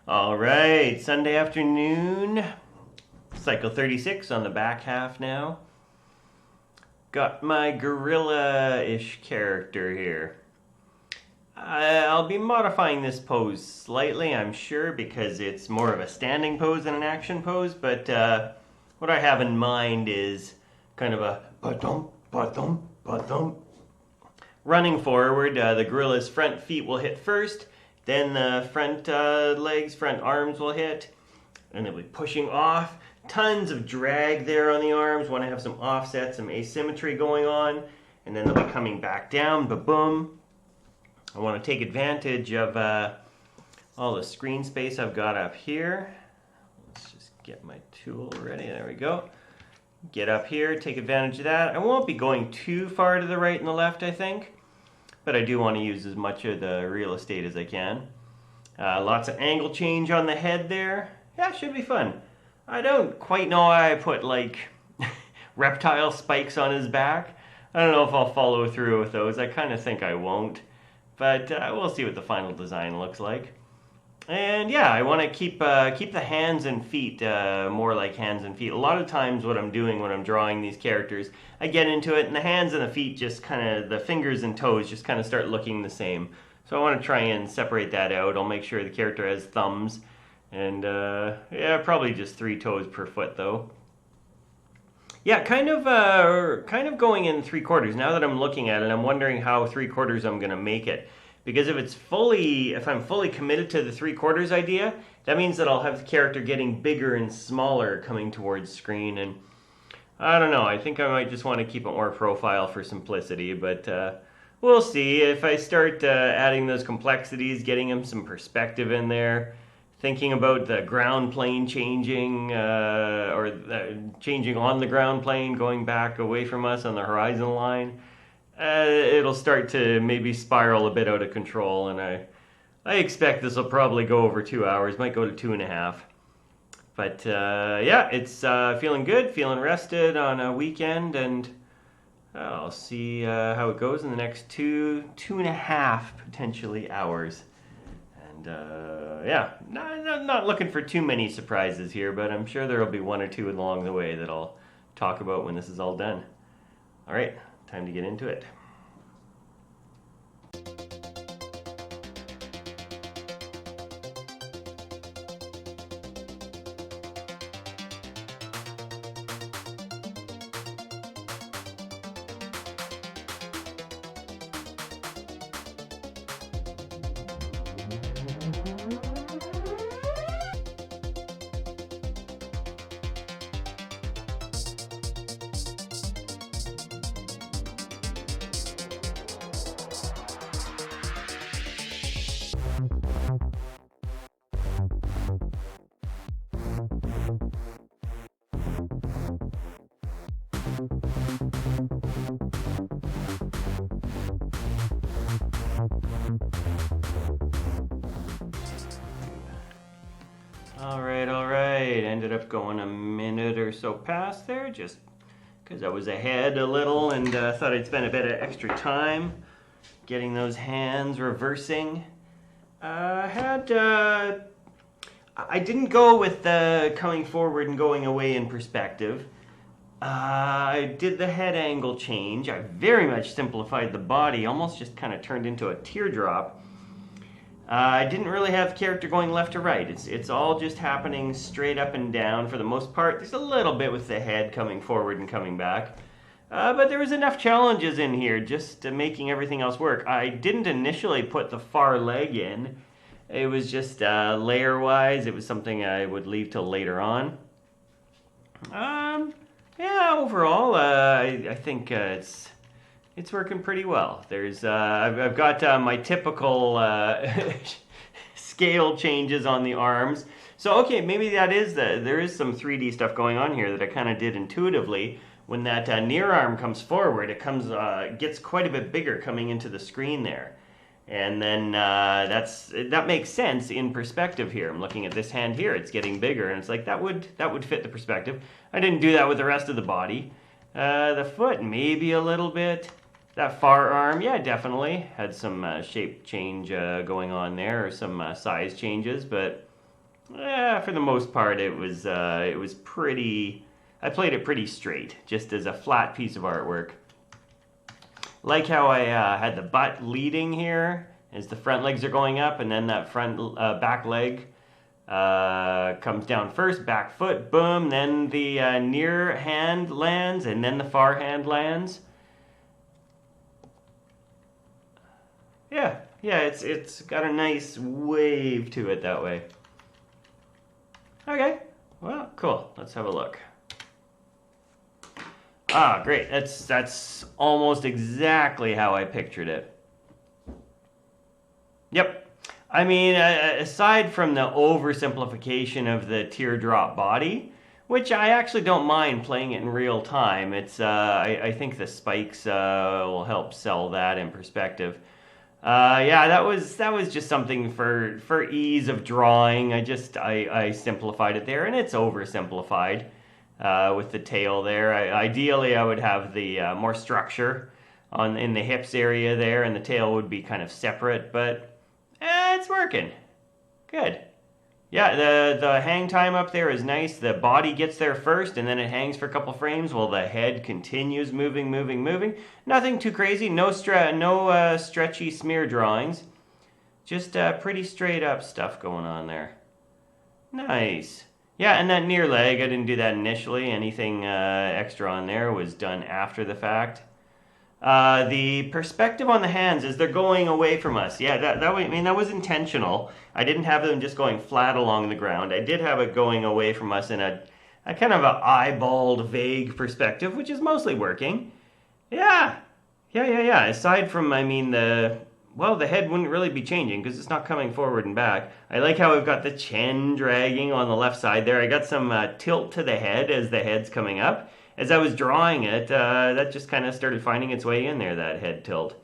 All right, Sunday afternoon, cycle 36 on the back half now. Got my gorilla-ish character here. I'll be modifying this pose slightly, I'm sure, because it's more of a standing pose than an action pose, but what I have in mind is kind of a ba-dum, ba-dum, ba-dum. Running forward, the gorilla's front feet will hit first, then the front legs, front arms will hit, and they'll be pushing off. Tons of drag there on the arms. Want to have some offset, some asymmetry going on, and then they'll be coming back down, ba-boom. I want to take advantage of all the screen space I've got up here. Let's just get my tool ready. There we go. Get up here, take advantage of that. I won't be going too far to the right and the left, I think, but I do want to use as much of the real estate as I can. Lots of angle change on the head there. Yeah, should be fun. I don't quite know why I put like reptile spikes on his back. I don't know if I'll follow through with those. I kind of think I won't, but we'll see what the final design looks like. And yeah, I want to keep the hands and feet more like hands and feet. A lot of times what I'm doing when I'm drawing these characters, I get into it and the hands and the feet just kind of, the fingers and toes just kind of start looking the same. So I want to try and separate that out. I'll make sure the character has thumbs. And yeah, probably just 3 toes per foot though. Yeah, kind of going in 3/4. Now that I'm looking at it, I'm wondering how 3/4 I'm going to make it. Because if I'm fully committed to the 3/4 idea, that means that I'll have the character getting bigger and smaller coming towards screen. And I don't know, I think I might just want to keep it more profile for simplicity, but we'll see. If I start adding those complexities, getting him some perspective in there, thinking about the ground plane changing, or changing on the ground plane, going back away from us on the horizon line, it'll start to maybe spiral a bit out of control, and I expect this will probably go over 2 hours, might go to 2.5. But yeah, it's feeling good, feeling rested on a weekend, and I'll see how it goes in the next 2.5 potentially hours. And yeah, not looking for too many surprises here, but I'm sure there will be 1 or 2 along the way that I'll talk about when this is all done. All right, time to get into it. All right. Ended up going a minute or so past there, just because I was ahead a little and thought I'd spend a bit of extra time getting those hands reversing. I didn't go with the coming forward and going away in perspective. I did the head angle change. I very much simplified the body, almost just kind of turned into a teardrop. I didn't really have the character going left to right. It's all just happening straight up and down for the most part. There's a little bit with the head coming forward and coming back. But there was enough challenges in here just making everything else work. I didn't initially put the far leg in. It was just layer-wise. It was something I would leave till later on. Yeah, overall, I think it's working pretty well. There's I've got my typical scale changes on the arms. So okay, maybe there is some 3D stuff going on here that I kind of did intuitively. When that near arm comes forward, it gets quite a bit bigger coming into the screen there. And then that makes sense in perspective here. I'm looking at this hand here, it's getting bigger, and it's like that would fit the perspective. I didn't do that with the rest of the body. The foot, maybe a little bit. That far arm, yeah, definitely. Had some shape change going on there, or some size changes, but For the most part, it was pretty. I played it pretty straight, just as a flat piece of artwork. Like how I had the butt leading here, as the front legs are going up, and then that front back leg comes down first, back foot, boom, then the near hand lands, and then the far hand lands. Yeah, it's got a nice wave to it that way. Okay, well, cool. Let's have a look. Ah, great. That's almost exactly how I pictured it. Yep. I mean, aside from the oversimplification of the teardrop body, which I actually don't mind playing it in real time. It's I think the spikes will help sell that in perspective. Yeah, that was just something for ease of drawing. I simplified it there, and it's oversimplified with the tail there. Ideally, I would have the more structure in the hips area there, and the tail would be kind of separate. But it's working. Good. Yeah, the hang time up there is nice. The body gets there first, and then it hangs for a couple frames while the head continues moving. Nothing too crazy. No stretchy smear drawings. Just pretty straight up stuff going on there. Nice. Yeah, and that near leg, I didn't do that initially. Anything extra on there was done after the fact. The perspective on the hands as they're going away from us. Yeah, that was intentional. I didn't have them just going flat along the ground. I did have it going away from us in a kind of a eyeballed, vague perspective, which is mostly working. Yeah. Aside from, I mean, the head wouldn't really be changing because it's not coming forward and back. I like how I've got the chin dragging on the left side there. I got some tilt to the head as the head's coming up. As I was drawing it, that just kind of started finding its way in there, that head tilt.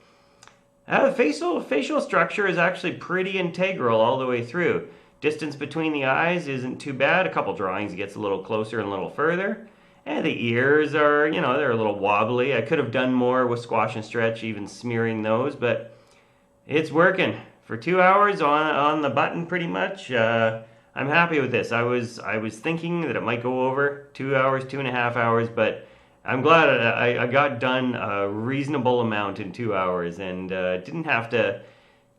Facial structure is actually pretty integral all the way through. Distance between the eyes isn't too bad. A couple drawings it gets a little closer and a little further. And the ears are, they're a little wobbly. I could have done more with squash and stretch, even smearing those, but it's working. For 2 hours on the button pretty much. I'm happy with this. I was thinking that it might go over 2 hours, 2.5 hours, but I'm glad I got done a reasonable amount in 2 hours and didn't have to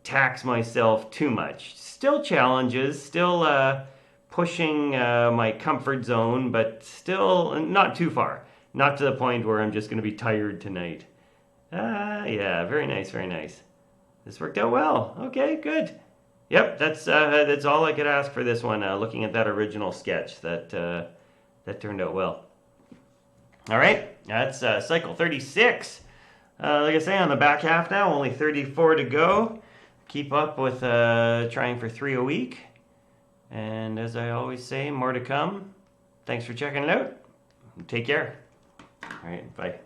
tax myself too much. Still challenges, still pushing my comfort zone, but still not too far. Not to the point where I'm just going to be tired tonight. Yeah, very nice, very nice. This worked out well. Okay, good. Yep, that's all I could ask for this one. Looking at that original sketch, that turned out well. All right, that's cycle 36. Like I say, on the back half now, only 34 to go. Keep up with trying for 3 a week. And as I always say, more to come. Thanks for checking it out. Take care. All right, bye.